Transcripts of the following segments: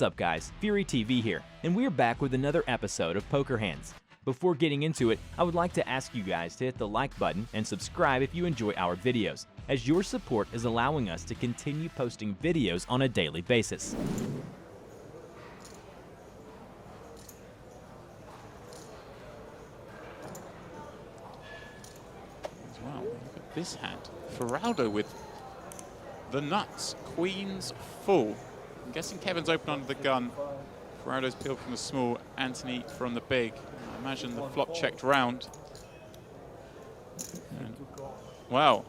What's up guys, FuryTV here, and we're back with another episode of Poker Hands. Before getting into it, I would like to ask you guys to hit the like button and subscribe if you enjoy our videos, as your support is allowing us to continue posting videos on a daily basis. Wow, look at this hand. Feraldo with the nuts, queens full. I'm guessing Kevin's open under the gun. Feraldo's peeled from the small, Anthony from the big. I imagine the flop checked round. And, wow.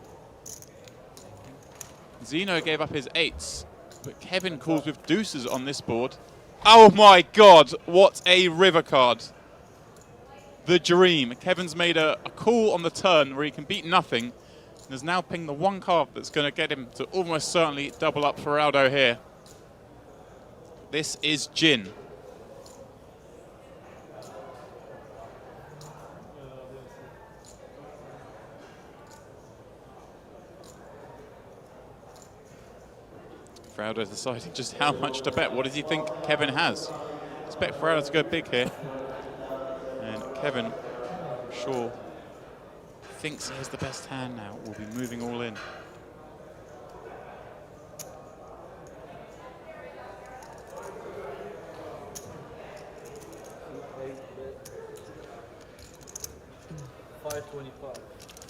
Zeno gave up his eights, but Kevin calls with deuces on this board. Oh my God, what a river card. The dream. Kevin's made a call on the turn where he can beat nothing. And has now pinged the one card that's going to get him to almost certainly double up Feraldo here. This is gin. Feraldo's deciding just how much to bet. What does he think Kevin has? Expect Feraldo to go big here. And Kevin, I'm sure, thinks he has the best hand now. Will be moving all in.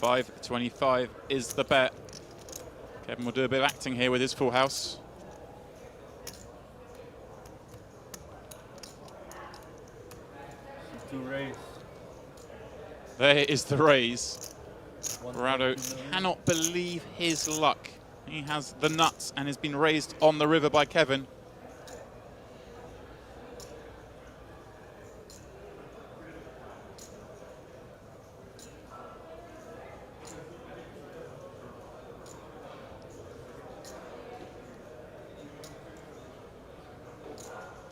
$5.25 is the bet. Kevin will do a bit of acting here with his full house. There is the raise. Feraldo cannot believe his luck. He has the nuts and has been raised on the river by Kevin.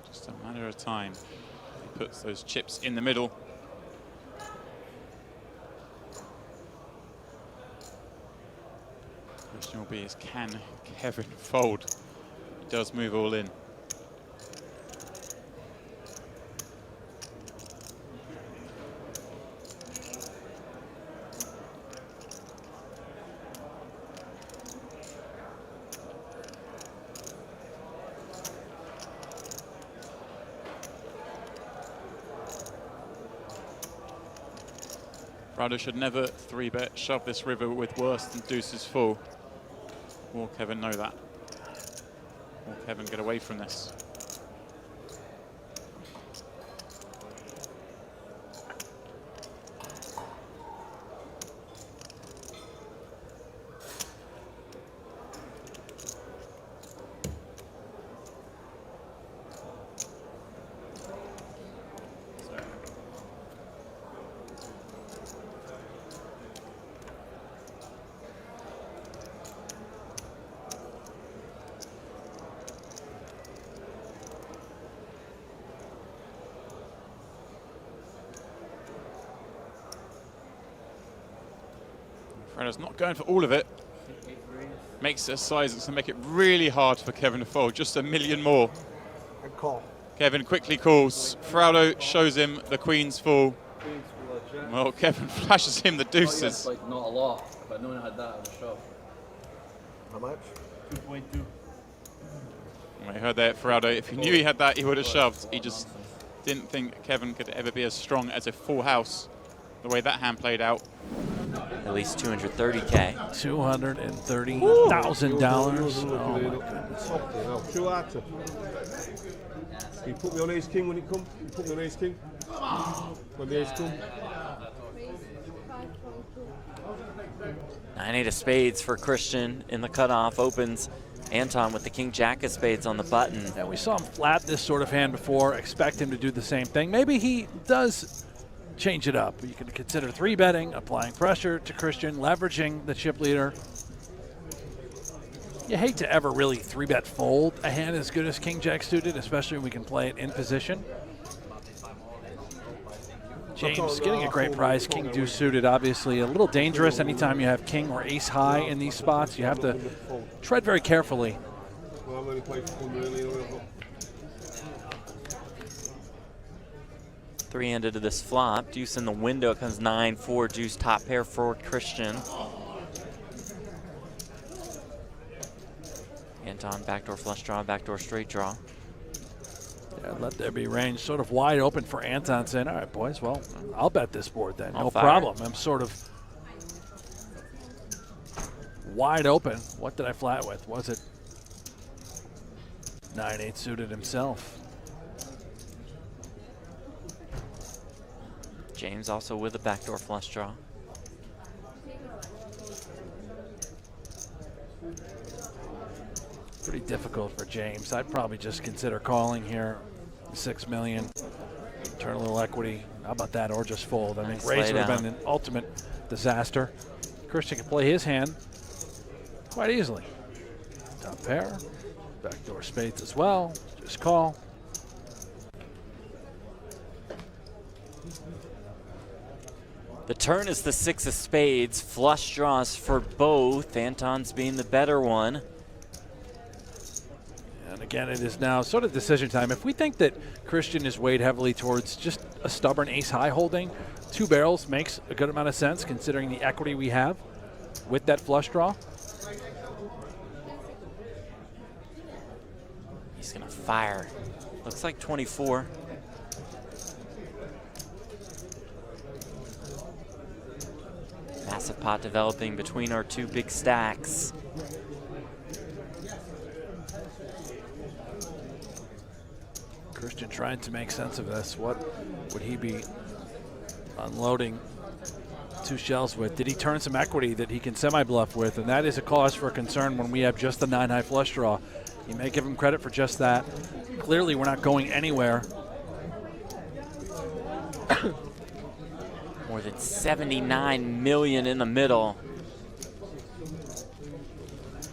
Just a matter of time. He puts those chips in the middle. Question will be is, can Kevin fold? He does move all in. Feraldo should never 3-bet, shove this river with worse than deuces full. Will Kevin know that? Will Kevin get away from this? Feraldo's not going for all of it. Makes a size that's going to make it really hard for Kevin to fold. Just a million more. Call. Kevin quickly calls. Feraldo shows him the queen's full. Well, Kevin flashes him the deuces. Like not a lot, but knowing I had that, I would shove. How much? 2.2. I heard that, Feraldo. If he knew he had that, he would have shoved. He just didn't think Kevin could ever be as strong as a full house. The way that hand played out. At least $230K. $230,000. Oh my goodness. Too hard to. You put me on ace king when it comes. You put me on ace king. When the ace comes. 9-8 of spades for Christian in the cutoff. Opens Anton with the king jack of spades on the button. Yeah, we saw him flat this sort of hand before. Expect him to do the same thing. Maybe he does change it up. You can consider 3-betting, applying pressure to Christian, leveraging the chip leader. You hate to ever really 3-bet fold a hand as good as king jack suited, especially when we can play it in position. James getting a great price. King deuce suited, obviously a little dangerous anytime you have king or ace high in these spots. You have to tread very carefully. Three-handed to this flop. Deuce in the window. It comes 9-4. Deuce top pair for Christian. Anton, backdoor flush draw, backdoor straight draw. Yeah, let there be range. Sort of wide open for Anton, saying, all right, boys, well, I'll bet this board then. No problem. I'm sort of wide open. What did I flat with? Was it 9-8 suited himself? James also with a backdoor flush draw. Pretty difficult for James. I'd probably just consider calling here. 6 million. Turn a little equity. How about that? Or just fold. I think raise would have been an ultimate disaster. Christian can play his hand quite easily. Top pair. Backdoor spades as well. Just call. The turn is the 6 of spades. Flush draws for both. Anton's being the better one. And again, it is now sort of decision time. If we think that Christian is weighed heavily towards just a stubborn ace-high holding, 2 barrels makes a good amount of sense considering the equity we have with that flush draw. He's going to fire. Looks like 24. Massive pot developing between our 2 big stacks. Christian trying to make sense of this. What would he be unloading 2 shells with? Did he turn some equity that he can semi-bluff with? And that is a cause for concern when we have just the 9-high flush draw. You may give him credit for just that. Clearly, we're not going anywhere. More than 79 million in the middle.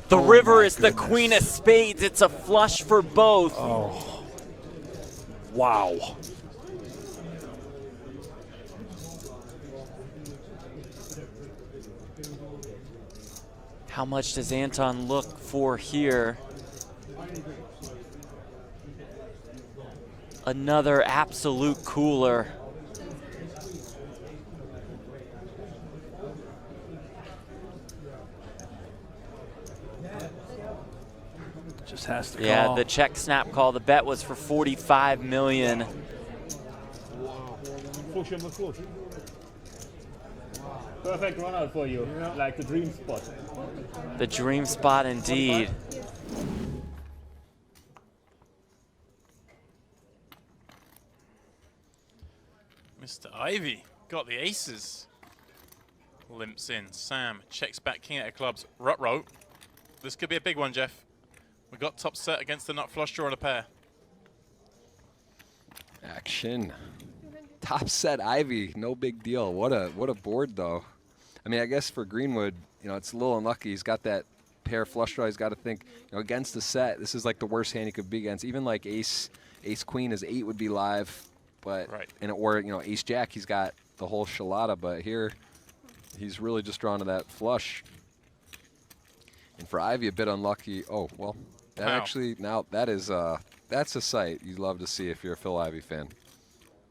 The river is the queen of spades. It's a flush for both. Oh. Wow. How much does Anton look for here? Another absolute cooler. Just has to call. Yeah, the check snap call. The bet was for 45 million. Flush on the flush. Perfect run out for you, like the dream spot. The dream spot indeed. Mr. Ivey got the aces. Limps in. Sam checks back king out of clubs. Rut-row. This could be a big one, Jeff. We got top set against the nut flush draw and a pair. Action. Top set Ivy, no big deal. What a board though. I mean, I guess for Greenwood, you know, it's a little unlucky. He's got that pair flush draw. He's got to think, you know, against the set. This is like the worst hand he could be against. Even like ace queen, his 8 would be live, but or you know, ace jack, he's got the whole shalada. But here, he's really just drawn to that flush. And for Ivy, a bit unlucky. Oh well. That actually, now that is, that's a sight you'd love to see if you're a Phil Ivey fan.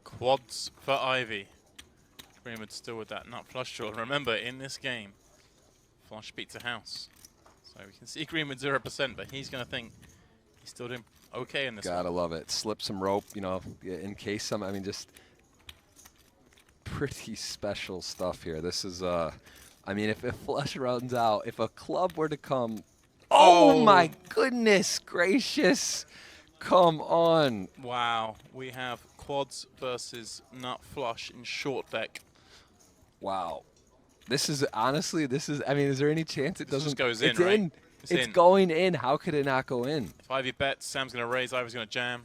Quads for Ivy. Greenwood still with that nut flush draw. Remember, in this game, flush beats a house. So we can see Greenwood 0%, but he's going to think he's still doing okay in this Gotta love it. Slip some rope, you know, in case some, I mean, just pretty special stuff here. This is, I mean, if a flush runs out, if a club were to come, oh my goodness gracious. Come on. Wow. We have quads versus nut flush in short deck. Wow. This is, honestly, I mean, is there any chance it doesn't? Just goes in, it's right? in. It's going in. How could it not go in? If Ivy bets, Sam's going to raise, Ivy's going to jam.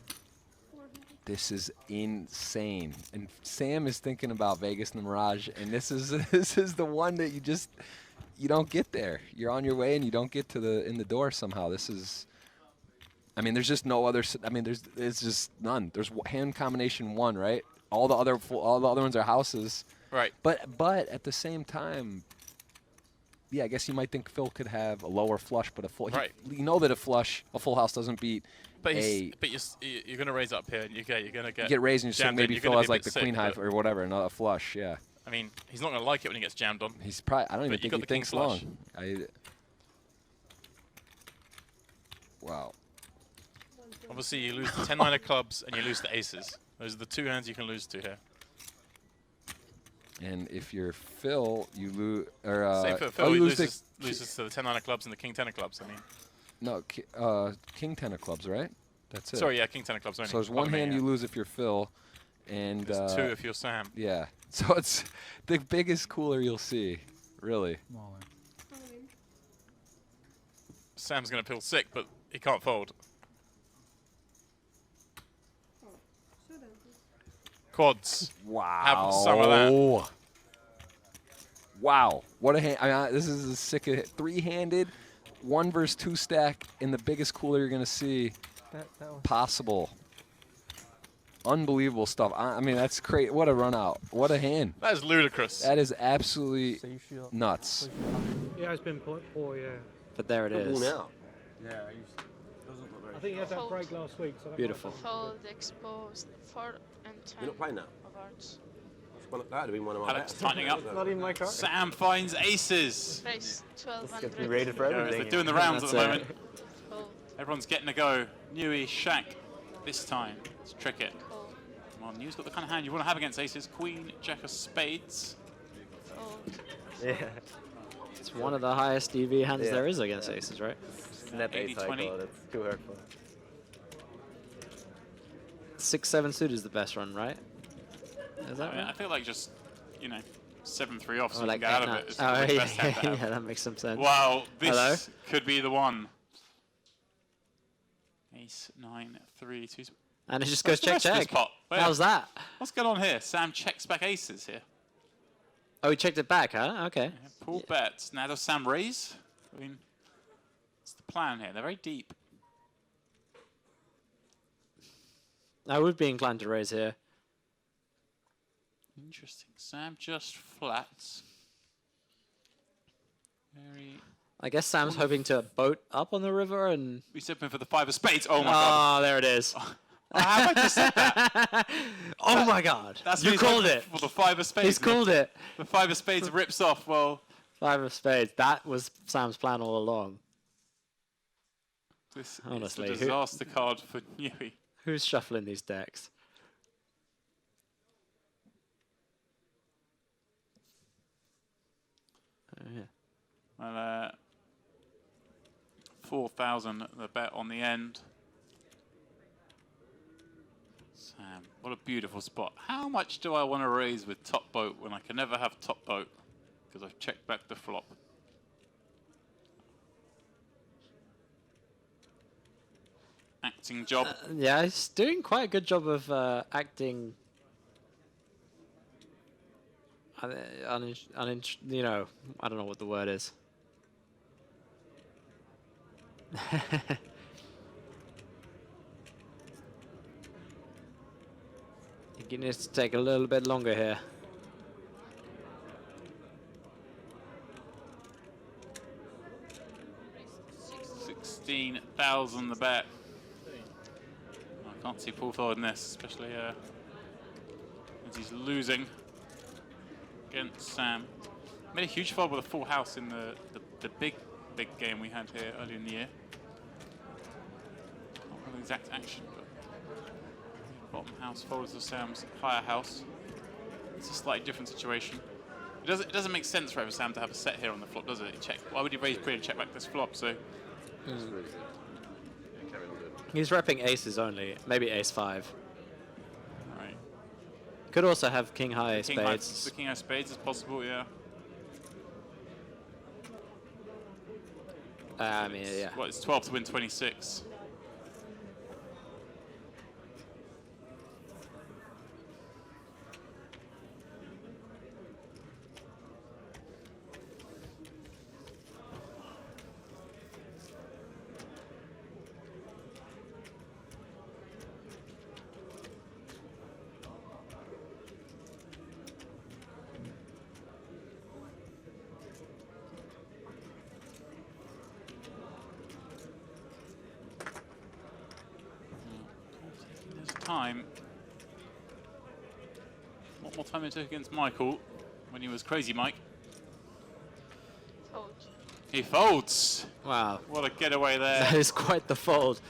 This is insane. And Sam is thinking about Vegas and the Mirage, and this is the one that you don't get there. You're on your way and you don't get to in the door somehow. This is, I mean, there's just no other. I mean, there's just none. There's hand combination 1, right? All the other ones are houses. Right. But at the same time, yeah, I guess you might think Phil could have a lower flush, but a full. Right. You know that a full house doesn't beat But, a. you're going to raise up here, and you're going to get You get raised, and you think jammed in. maybe You're Phil gonna has be a like the bit queen sick, high but- or whatever, not a flush. Yeah. I mean, he's not going to like it when he gets jammed on. He's probably. I don't even But you think got he the king thinks flush. long. Wow. Obviously, you lose the 10-9 of clubs, and you lose the aces. Those are the two hands you can lose to here. And if you're Phil, you lose. Say for Phil, you he lose loses to the 10-9 of clubs and the king 10 of clubs. I mean, no, king 10 of clubs, right? That's it. sorry, yeah, king 10 of clubs only. So there's one hand you lose if you're Phil, and There's two if you're Sam. yeah. So it's the biggest cooler you'll see, really. Sam's going to feel sick, but he can't fold. Quads. Wow. Have some of that. Wow. What a hand. I mean, this is a sick three-handed, 1 versus 2 stack in the biggest cooler you're going to see possible. Unbelievable stuff. I mean, that's great. What a run out. What a hand. That is ludicrous. That is absolutely nuts. Yeah, it's been poor, yeah. But there it is. now. I think he had that break last week. So that Beautiful. Fold exposed 4 and 10 You're not playing now? of hearts. That would have been one of my Alex bets. tightening up. Not even my card. Sam finds aces. Raise 1200. They're doing the rounds at the That's moment. Fold, Everyone's getting a go. Newey, Shaq. This time, it's Trickett. fold, Come on, New's got the kind of hand you want to have against aces. Queen, Jack of spades. fold. Yeah. It's one of the highest EV hands there is against aces, right? Net 8 80-20. cycle, that's too hurtful. 6-7 suit is the best run, right? Is that I, mean, I right? feel like just, 7-3 off so Or you like can get out of 8-9. it. It's Oh, probably the yeah, best hand to have. yeah, that makes some sense. Wow, this Hello? could be the one. Ace, 9, 3, 2. And it just What's goes the rest of this check. pot? Wait, How's that? What's going on here? Sam checks back aces here. Oh, he checked it back, huh? Okay. Yeah, pool bets. Now does Sam raise? I mean, what's the plan here? They're very deep. I would be inclined to raise here. Interesting. Sam just flats. Very. I guess Sam's hoping to boat up on the river and... He's open for the 5 of spades. Oh my god. Oh, there it is. How have I just said that? Oh my god. That's You what he's called hoping it. For the 5 of spades. He's called it. The 5 of spades rips off. Well, 5 of spades. That was Sam's plan all along. this Honestly, is a disaster card for Newey. Who's shuffling these decks? Oh, yeah. Well, 4,000 the bet on the end. Sam, what a beautiful spot. How much do I want to raise with top boat when I can never have top boat because I've checked back the flop? Acting job. Yeah, he's doing quite a good job of acting. I don't know what the word is. I think it needs to take a little bit longer here. $16,000 the bet. I can't see Paul forward in this, especially as he's losing against Sam. Made a huge fold with a full house in the big game we had here earlier in the year. Not really exact action, but bottom house folds to Sam's higher house. It's a slightly different situation. It doesn't make sense for Sam to have a set here on the flop, does it? Why would he raise pre and check back this flop? So. He's repping aces only, maybe ace 5. Right. Could also have king high King high, spades. the king high spades is possible, yeah. I mean, yeah. Well, it's 12 to win 26. time. What more time it took against Michael when he was Crazy Mike. Fold. He folds. Wow. What a getaway there. That is quite the fold.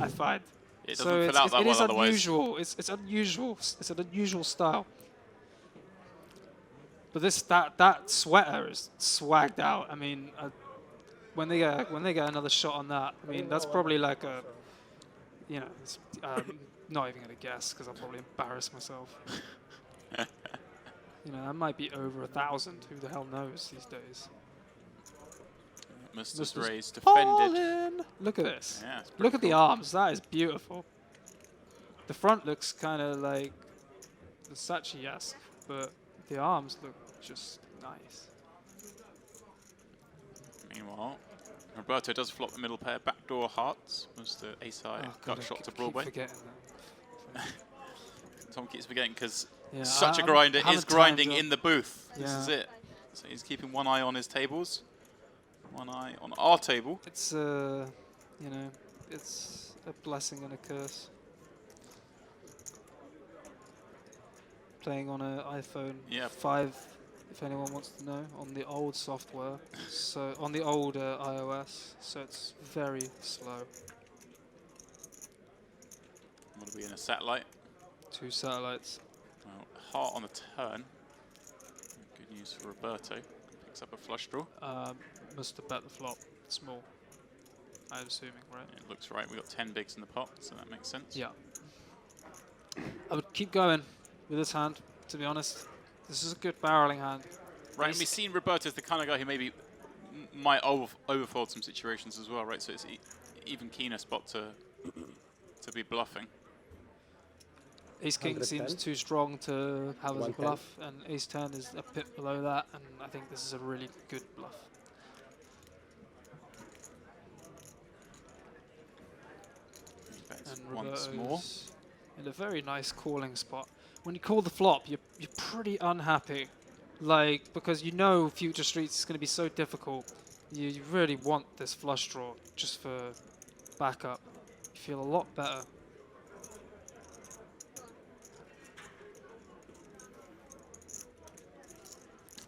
I find. It doesn't fill out that it well is otherwise. unusual. It's unusual. It's an unusual style. But that sweater is swagged out. I mean, when they get another shot on that, I mean that's probably like a, you know, it's, not even gonna guess because I'll probably embarrass myself. You know, that might be over 1,000. Who the hell knows these days? Mr. Raised, defended. Fallen. Look at this. Yeah, it's pretty Look at the cool. arms. That is beautiful. The front looks kind of like Versace-esque, but the arms look just nice. Meanwhile, Roberto does flop the middle pair. Backdoor hearts was the ace-high gut shot to Broadway. Keep forgetting that. Tom keeps forgetting because Yeah, such a I grinder haven't is grinding timed up. in the booth. This Yeah. is it. So he's keeping one eye on his tables, one eye on our table. It's you know, it's a blessing and a curse. Playing on an iPhone 5, if anyone wants to know, on the old software, so on the old iOS, so it's very slow. What are we in a satellite? 2 satellites. Well, heart on the turn. Good news for Roberto. Picks up a flush draw. Must have bet the flop. Small. I'm assuming, right? It looks right. We got 10 bigs in the pot, so that makes sense. Yeah. I would keep going with this hand, to be honest. This is a good barreling hand. Right, and we've seen Roberto as the kind of guy who maybe might overfold some situations as well, right? So it's even keener spot to be bluffing. Ace-King 110. seems too strong to have as a 110. bluff, and Ace-10 is a bit below that, and I think this is a really good bluff. And Once more. Roberto's in a very nice calling spot. When you call the flop, you're pretty unhappy, like, because you know future streets is going to be so difficult. You really want this flush draw just for backup. You feel a lot better.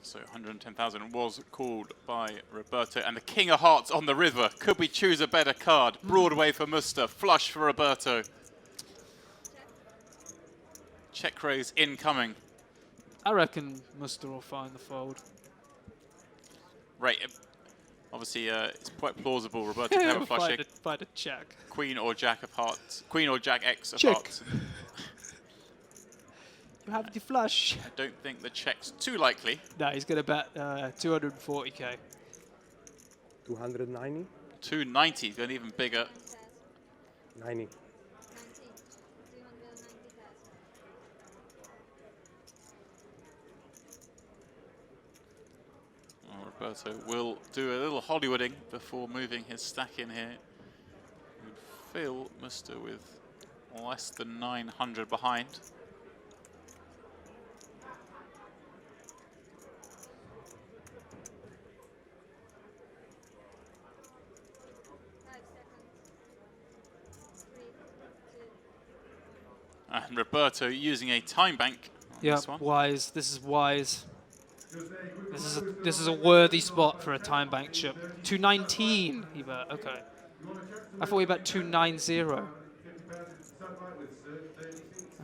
So 110,000 was called by Roberto, and the King of Hearts on the river. Could we choose a better card? Broadway for Muster, flush for Roberto. Check raise incoming. I reckon Muster will find the fold. Right, obviously it's quite plausible Roberto can have a flush here. Find a check. Queen or Jack of Hearts. Queen or Jack X of Check. Hearts. You have the flush. I don't think the check's too likely. No, he's going to bet 240k. 290. 290, going even bigger. 90. Well, Roberto will do a little Hollywooding before moving his stack in here. And Phil Muster with less than 900 behind. And Roberto using a time bank on Yeah, this one. wise. This is wise. This is a worthy spot for a time bank chip. 219 he bet. Okay. I thought he bet 290. I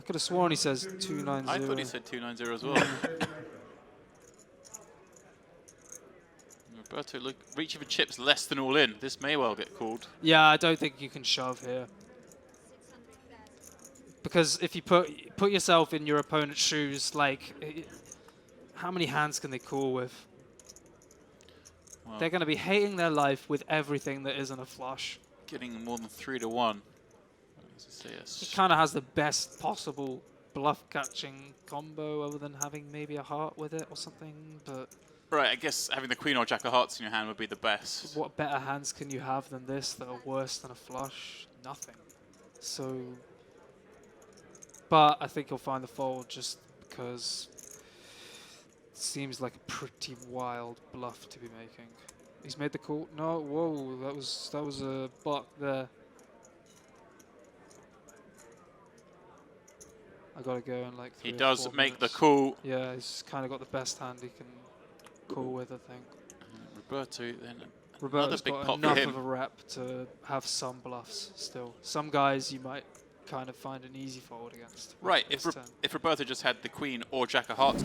could have sworn he says 290. I thought he said 290 as well. Roberto reaching for chips less than all in. This may well get called. Yeah, I don't think you can shove here. Because if you put yourself in your opponent's shoes, like, how many hands can they call with? Well, They're going to be hating their life with everything that isn't a flush. getting more than 3 to 1. It kind of has the best possible bluff catching combo, other than having maybe a heart with it or something. But Right, I guess having the Queen or Jack of Hearts in your hand would be the best. what better hands can you have than this that are worse than a flush? Nothing. So, but I think he'll find the fold just because it seems like a pretty wild bluff to be making. He's made the call. No, whoa, that was a buck there. I gotta go in like 3 He or does 4 make the minutes. call. Yeah, he's kind of got the best hand he can call with, I think. Roberto then. Roberto's Another big got pot for enough him. of a rep to have some bluffs still. Some guys you might kind of find an easy fold against. Right, this if turn. Roberto just had the queen or jack of hearts.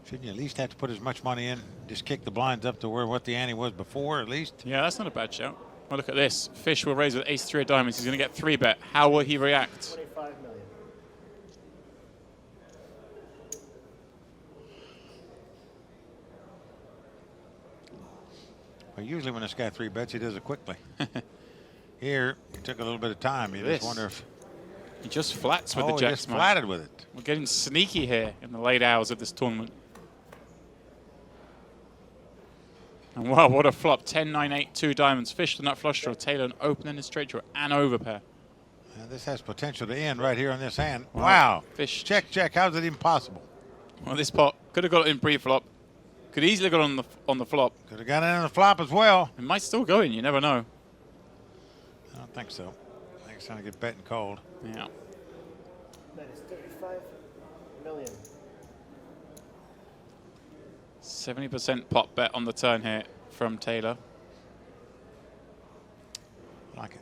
Shouldn't you at least have to put as much money in? Just kick the blinds up to where what the ante was before, at least? Yeah, that's not a bad shout. Well, look at this. Fish will raise with ace-3 of diamonds. He's going to get 3-bet. How will he react? 25 million. Well, usually when this guy 3-bets, he does it quickly. Here, it took a little bit of time. You This. just wonder if... He just flats with Oh, the he jacks. just flatted with it. We're getting sneaky here in the late hours of this tournament. And wow, what a flop. 10, 9, 8, 2 diamonds. Fish the nut flush draw. Taylor an open and a straight draw and overpair. This has potential to end right here on this hand. Wow. Fish. Check, check. How's it even possible? Well, this pot could have got it in pre-flop. Could easily got it on the flop. Could have got it on the flop as well. It might still go in. You never know. I don't think so. I think it's going to get bet and cold. Yeah. That is 35 million. 70% pot bet on the turn here from Taylor. Like it.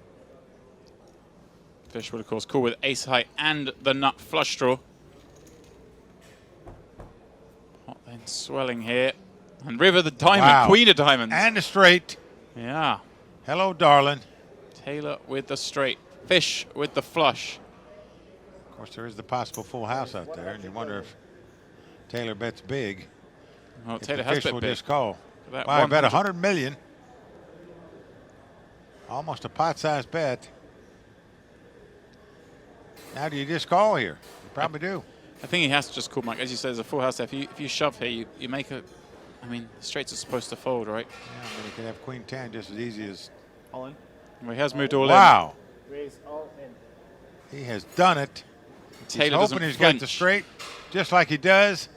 Fish would, of course, call with ace high and the nut flush draw. Pot then swelling here. And river the diamond, Wow. queen of diamonds. And the straight. Yeah. Hello, darling. Taylor with the straight. Fish with the flush. Of course, there is the possible full house out there, and you wonder if Taylor bets big. Well, if Taylor the has Fish bet will big. just call. That Wow, I bet 100 100 million. Almost a pot-sized bet. Now, do you just call here? You probably do. I think he has to just call, Mike. As you said, there's a full house there. If you shove here, you make a... I mean, straights are supposed to fold, right? Yeah, I mean, you could have queen 10 just as easy as... All in. Well, he has moved all in. Wow. Raise all in. He has done it. Taylor he's doesn't hoping he's got the flinch. straight, just like he does.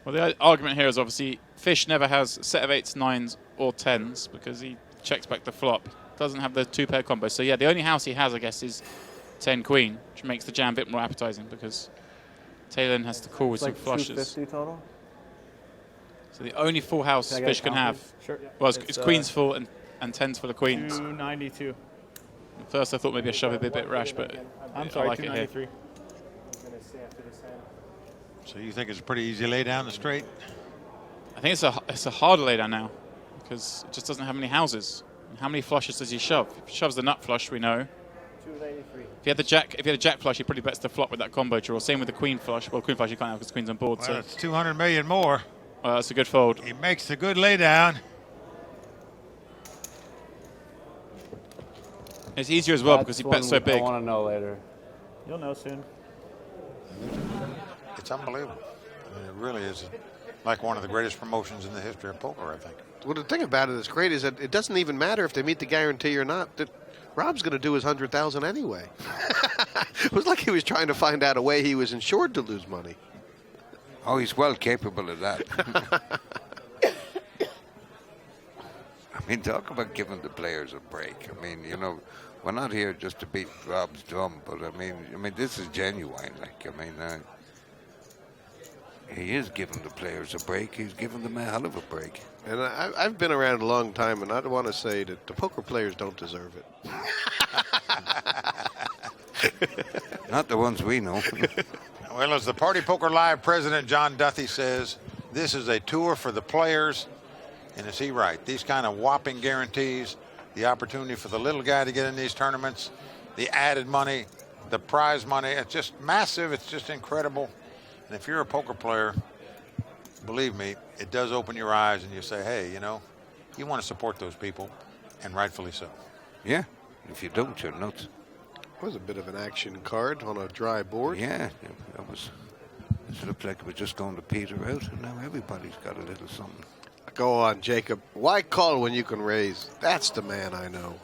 Well, the argument here is obviously Fish never has a set of 8s, 9s, or 10s because he checks back the flop. Doesn't have the 2-pair combo. So, yeah, the only house he has, I guess, is 10 queen, which makes the jam a bit more appetizing because Taylor then has to call with some flushes. 250 total. So the only full house Can I get Fish a can have, confidence? Sure. well, it's queens full and 10s for the queens. 292. At first I thought maybe a shove would be a bit rash, but I'm I sorry, like it here. 293. I'm going to say after this hand. So you think it's a pretty easy lay down the straight? I think it's a harder laydown now because it just doesn't have any houses. And how many flushes does he shove? If he shoves the nut flush, we know. 293. If he had the jack flush, he probably bets the flop with that combo draw. Same with the queen flush. Well, queen flush you can't have because the queen's on board. Well, So it's 200 million more. that's a good fold. He makes a good lay down. It's easier as well because he bets so big. I want to know later. You'll know soon. It's unbelievable. I mean, it really is like one of the greatest promotions in the history of poker, I think. Well, the thing about it that's great is that it doesn't even matter if they meet the guarantee or not. That Rob's going to do his 100,000 anyway. It was like he was trying to find out a way he was insured to lose money. Oh, he's well capable of that. I mean, talk about giving the players a break. I mean, you know, we're not here just to beat Rob's drum, but I mean, this is genuine. Like, I mean, he is giving the players a break. He's giving them a hell of a break. And I've been around a long time, and I want to say that the poker players don't deserve it. Not the ones we know. Well, as the Party Poker Live president, John Duthie, says, this is a tour for the players. And is he right? These kind of whopping guarantees, the opportunity for the little guy to get in these tournaments, the added money, the prize money, it's just massive. It's just incredible. And if you're a poker player, believe me, it does open your eyes and you say, hey, you know, you want to support those people, and rightfully so. Yeah, if you don't, you're nuts. It was a bit of an action card on a dry board. Yeah, that was. It looked like it was just going to peter out, and now everybody's got a little something. Go on, Jacob. Why call when you can raise? That's the man I know.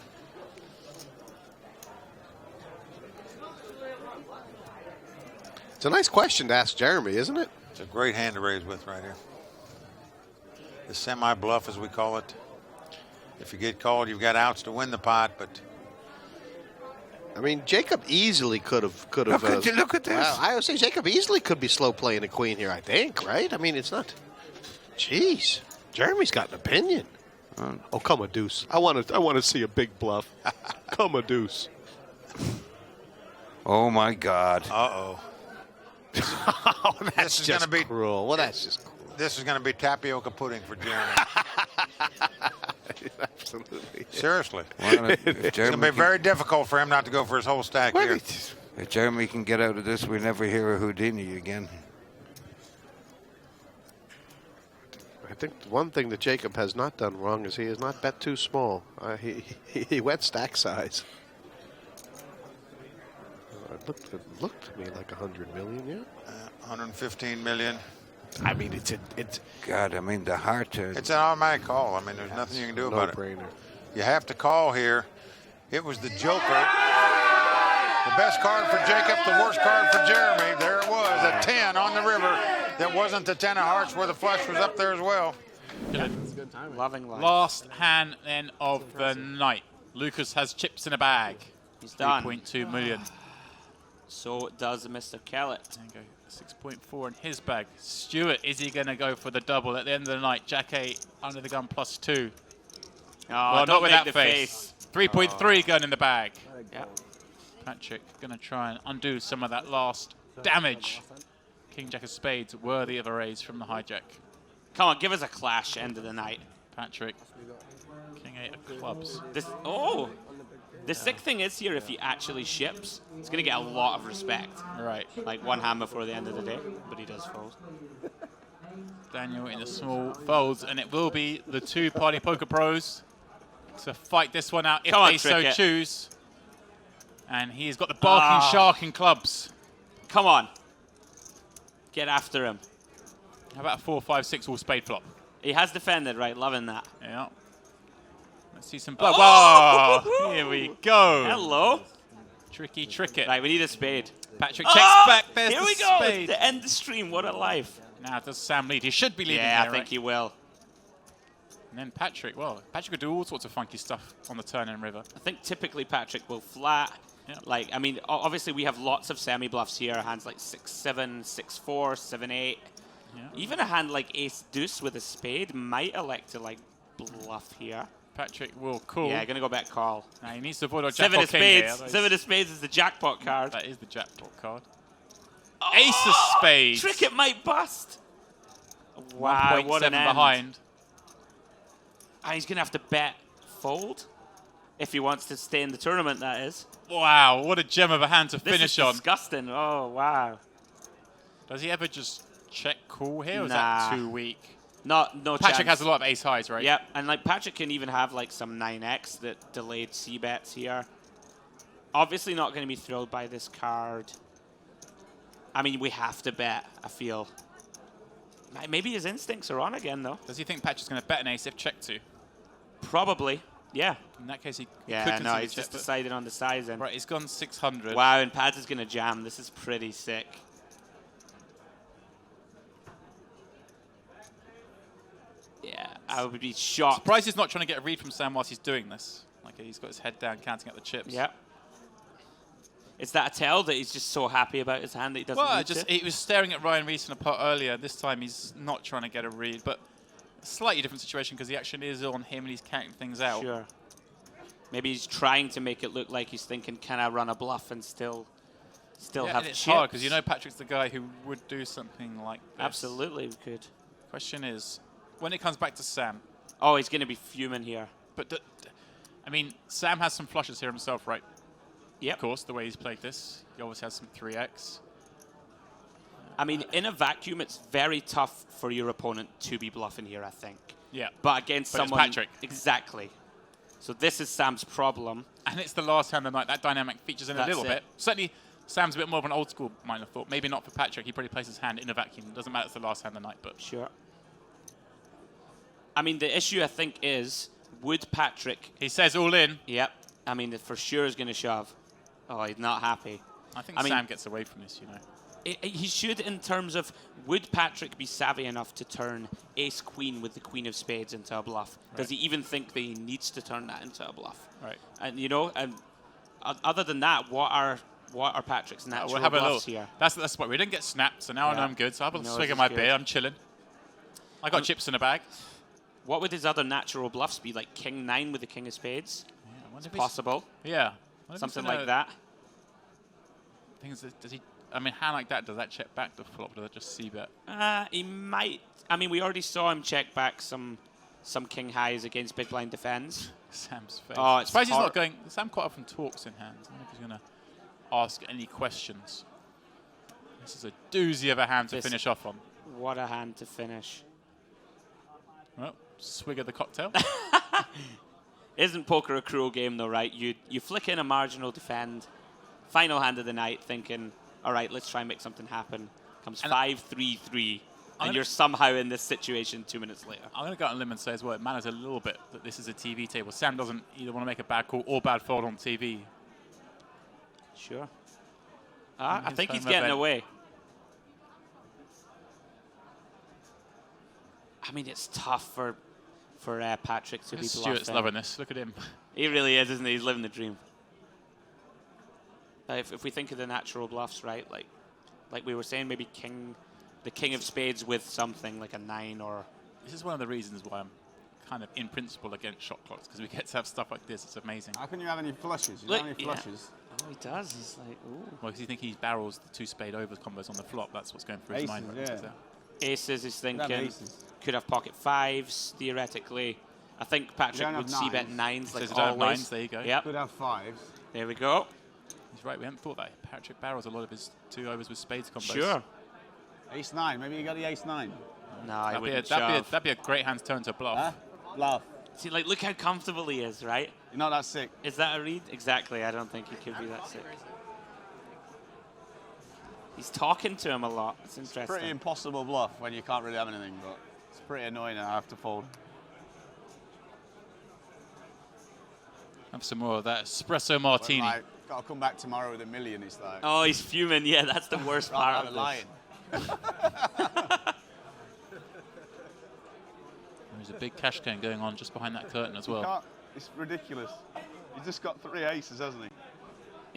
It's a nice question to ask Jeremy, isn't it? It's a great hand to raise with right here. the semi-bluff, as we call it. If you get called, you've got outs to win the pot, but I mean, Jacob easily could have. Look at this. Wow, I would say Jacob easily could be slow playing a queen here. I think, right? I mean, it's not. Jeez, Jeremy's got an opinion. Oh, come a deuce. I want to see a big bluff. Come a deuce. Oh my God. uh-oh. Oh, that's This is just gonna be cruel. Well, that's just cruel. This is going to be tapioca pudding for Jeremy. Absolutely. Seriously. Well, if It's going to Jeremy be can- very difficult for him not to go for his whole stack here. If Jeremy can get out of this, we never hear of Houdini again. I think one thing that Jacob has not done wrong is he has not bet too small. He went stack size. It looked to me like 100 million, yeah. 115 million. I mean, it's God, I mean, the heart. It's an automatic call. I mean, there's nothing you can do about it. No-brainer. You have to call here. It was the joker. The best card for Jacob, the worst card for Jeremy. There it was, a 10 on the river. That wasn't the 10 of hearts where the flush was up there as well. Loving life. Last hand then of the night. Lucas has chips in a bag. He's done. 3.2 million. So does Mr. Kellett. There you go. 6.4 in his bag. Stuart, is he going to go for the double at the end of the night? Jack 8 under the gun +2. Oh, well, don't not with make that the face. 3.3 gun in the bag. Yeah. Patrick going to try and undo some of that last damage. King Jack of Spades, worthy of a raise from the hijack. Come on, give us a clash end of the night. Patrick. King 8 of clubs. The sick thing is here, if he actually ships, he's going to get a lot of respect. Right. Like one hand before the end of the day, but he does fold. Daniel in the small folds, and it will be the two Party Poker pros to fight this one out if Come on, they so Trickett. choose. And he's got the barking shark in clubs. Come on. Get after him. How about a 4-5-6 all spade flop? He has defended, right? Loving that. Yeah. Let's see some blood. Whoa! Here we go. Hello. Tricky Trickett. Right, we need a spade. Patrick checks back. There's Here the we go. spade. To end the stream. What a life. Now does Sam lead? He should be leading Yeah, there, I think right? he will. And then Patrick, well, Patrick could do all sorts of funky stuff on the turn and river. I think typically Patrick will flat. Yeah. Like, I mean, obviously we have lots of semi-bluffs here. Hands like 6-7, 6-4, 7-8. Yeah. Even a hand like ace-deuce with a spade might elect to, like, bluff here. Patrick will call. Yeah, gonna go back call. Now he needs to avoid our Seven jackpot of king spades. here. Seven of spades is the jackpot card. That is the jackpot card. Ace of spades. Trickett might bust. Wow, what 1.7 an end. behind. And he's gonna have to bet fold if he wants to stay in the tournament. That is. Wow, what a gem of a hand to This finish is on. disgusting. Oh wow. Does he ever just check call here, or is Nah. that too weak? No Patrick chance. has a lot of ace highs, right? Yep, and like Patrick can even have like some 9x that delayed C bets here. Obviously not going to be thrilled by this card. I mean, we have to bet, I feel. Maybe his instincts are on again, though. Does he think Patrick's going to bet an ace if check to? Probably, yeah. In that case, he could Yeah, consider no, he's check, just but- decided on the sizing. Right, he's gone 600. Wow, and Pads is going to jam. This is pretty sick. Yeah, I would be shocked. Surprised he's not trying to get a read from Sam whilst he's doing this. Like, he's got his head down, counting up the chips. Yep. Is that a tell that he's just so happy about his hand that he doesn't Well, need just to? he was staring at Ryan Reese in a pot earlier. This time he's not trying to get a read, but a slightly different situation because the action is on him and he's counting things out. Sure. Maybe he's trying to make it look like he's thinking, can I run a bluff and still Yeah, have and it's chips? hard because you know Patrick's the guy who would do something like this. Absolutely, we could. Question is, when it comes back to Sam. Oh, he's going to be fuming here. But I mean, Sam has some flushes here himself, right? Yep. Of course, the way he's played this, he always has some 3x. I mean, in a vacuum, it's very tough for your opponent to be bluffing here, I think. Yeah. But against But it's someone... Patrick. Exactly. So this is Sam's problem. And it's the last hand of the night. That dynamic features in a That's little it. bit. Certainly, Sam's a bit more of an old school, might have thought. Maybe not for Patrick. He probably plays his hand in a vacuum. It doesn't matter it's the last hand of the night, but... Sure. I mean, the issue, I think, is, would Patrick... He says all in. Yep. I mean, for sure is going to shove. Oh, he's not happy. I think Sam gets away from this, you know. He should, in terms of, would Patrick be savvy enough to turn ace-queen with the queen of spades into a bluff? Right. Does he even think that he needs to turn that into a bluff? Right. And, you know, and other than that, what are Patrick's natural we'll have bluffs a little, here? That's the point. We didn't get snapped, so now I know I'm good. So I'll have a swig of my beer. I'm chilling. I got chips in the bag. What would his other natural bluffs be? Like king 9 with the king of spades? Yeah, it's possible. Yeah. Something like that. Things does he? I mean, hand like that, does that check back the flop? Does that just c-bet? He might. I mean, we already saw him check back some king highs against big blind defense. Sam's face. Oh, it's surprised he's not going. Sam quite often talks in hands. I don't know if he's going to ask any questions. This is a doozy of a hand to finish off on. What a hand to finish. Well, swig of the cocktail. Isn't poker a cruel game, though, right? You flick in a marginal defend, final hand of the night, thinking, all right, let's try and make something happen. Comes 5-3-3, and you're somehow in this situation 2 minutes later. I'm going to go out on a limb and say as well, it matters a little bit that this is a TV table. Sam doesn't either want to make a bad call or bad fold on TV. Sure. I think he's getting away. I mean, it's tough for Patrick to be bluffing. Stuart's loving this. Look at him. He really is, isn't he? He's living the dream. If we think of the natural bluffs, right, like we were saying, maybe the king of spades with something like a 9 or... This is one of the reasons why I'm kind of in principle against shot clocks, because we get to have stuff like this. It's amazing. How can you have any flushes? You don't have any flushes. Oh, he does. He's like, ooh. Well, because you think he barrels the 2 spade over combos on the flop. That's what's going through his mind. Right? Yeah. Aces is thinking. Could have pocket 5s, theoretically. I think Patrick would c-bet 9s like always. 9s, there you go. Yep. Could have 5s. There we go. He's right, we hadn't thought that. Patrick barrels a lot of his 2 overs with spades combos. Sure. Ace 9, maybe you got the ace 9. No, I wouldn't that'd be a great hand to turn to a bluff. Huh? Bluff. See, like, look how comfortable he is, right? You're not that sick. Is that a read? Exactly, I don't think he could be that sick. He's talking to him a lot. It's interesting. It's pretty impossible bluff when you can't really have anything, but it's pretty annoying and I have to fold. Have some more of that espresso martini. Like, got to come back tomorrow with $1 million, it's like... Oh, he's fuming. Yeah, that's the worst part of lying. There's a big cash game going on just behind that curtain as well. You can't, it's ridiculous. He's just got 3 aces, hasn't he?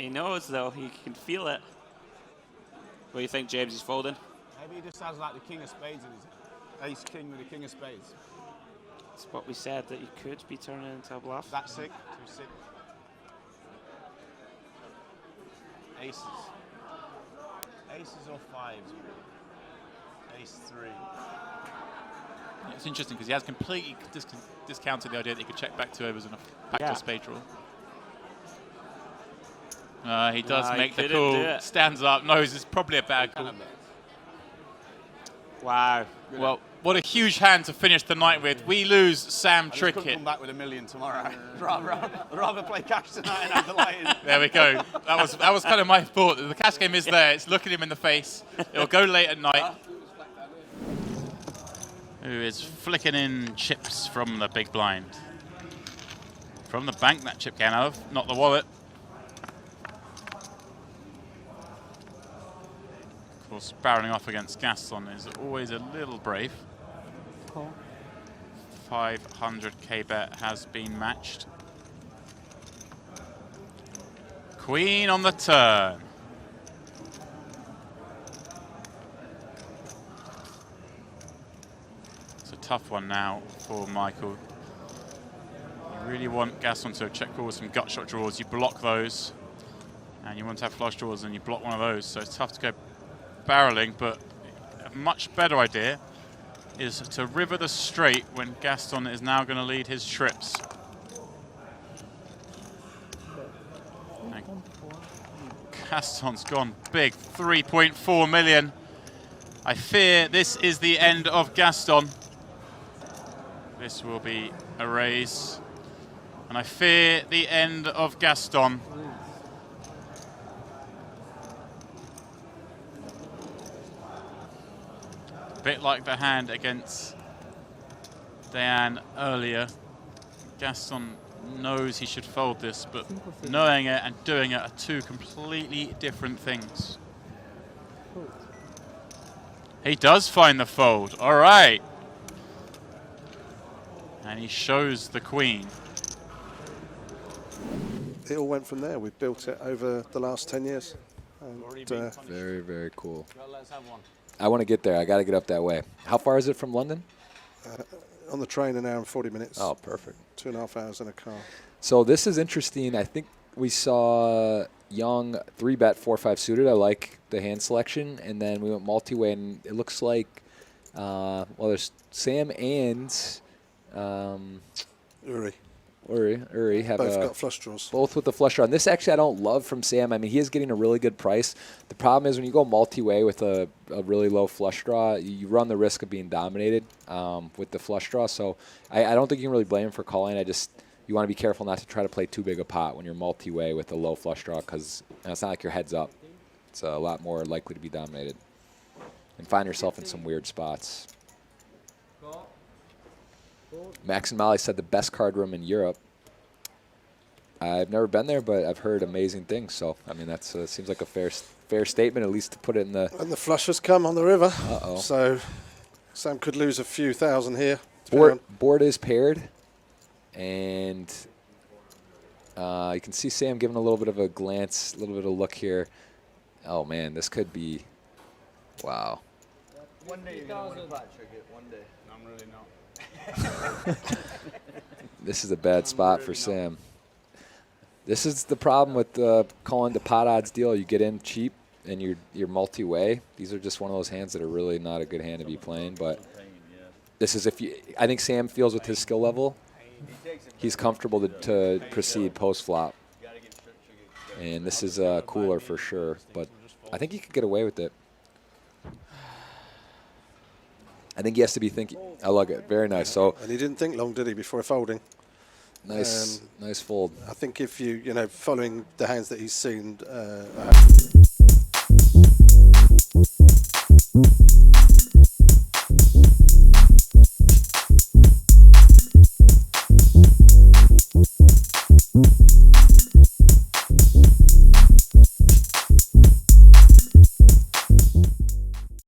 He knows, though. He can feel it. What do you think, James? He's folding? Maybe he just has like the king of spades in his ace-king with the king of spades. That's what we said, that you could be turning into a bluff. That's sick. Too sick. Aces. Aces or 5s. Ace 3. It's interesting because he has completely discounted the idea that he could check back 2 overs on a backdoor spade draw. He does make the call, stands up, knows it's probably a bad call. Wow. Well, what a huge hand to finish the night with. We lose Sam Trickett. Come back with $1 million tomorrow. rather play cash tonight and have the light in. There we go. That was kind of my thought. The cash game is there. It's looking him in the face. It'll go late at night. Who is flicking in chips from the big blind? From the bank that chip came out of, not the wallet. Of course, barreling off against Gaston is always a little brave. 500k bet has been matched. Queen on the turn. It's a tough one now for Michael. You really want Gaston to check call with some gut shot draws. You block those. And you want to have flush draws and you block one of those. So it's tough to go barreling, but a much better idea is to river the straight when Gaston is now going to lead his trips. And Gaston's gone big, 3.4 million. I fear this is the end of Gaston. This will be a raise. And I fear the end of Gaston. A bit like the hand against Diane earlier. Gaston knows he should fold this, but knowing it and doing it are 2 completely different things. He does find the fold. All right. And he shows the queen. It all went from there. We've built it over the last 10 years. And, Very, very cool. I want to get there. I got to get up that way. How far is it from London? on the train, an hour and 40 minutes. Oh, perfect. 2.5 hours in a car. So this is interesting. I think we saw Young 3-bet 4-5 suited. I like the hand selection. And then we went multi-way, and it looks like, well, there's Sam and Uri have both got flush draws. Both with the flush draw. And this actually I don't love from Sam. I mean, he is getting a really good price. The problem is when you go multi-way with a really low flush draw, you run the risk of being dominated with the flush draw. So I don't think you can really blame him for calling. You want to be careful not to try to play too big a pot when you're multi-way with a low flush draw, because it's not like your head's up. It's a lot more likely to be dominated and find yourself in some weird spots. Max and Molly said the best card room in Europe. I've never been there, but I've heard amazing things. So, I mean, that seems like a fair statement, at least to put it in the... And the flush has come on the river. Uh-oh. So Sam could lose a few thousand here. Board is paired. And you can see Sam giving a little bit of a glance, a little bit of a look here. Oh, man, this could be... Wow. One day you're going to win a pot, Trickett. One day. No, I'm really not. This is a bad spot for Sam. This is the problem with calling the pot odds deal. You get in cheap and you're multi-way. These are just one of those hands that are really not a good hand to be playing. But this is I think Sam feels with his skill level, he's comfortable to proceed post-flop. And this is cooler for sure. But I think he could get away with it. I think he has to be thinking. I like it. Very nice. So. And he didn't think long, did he, before folding? Nice fold. I think if following the hands that he's seen,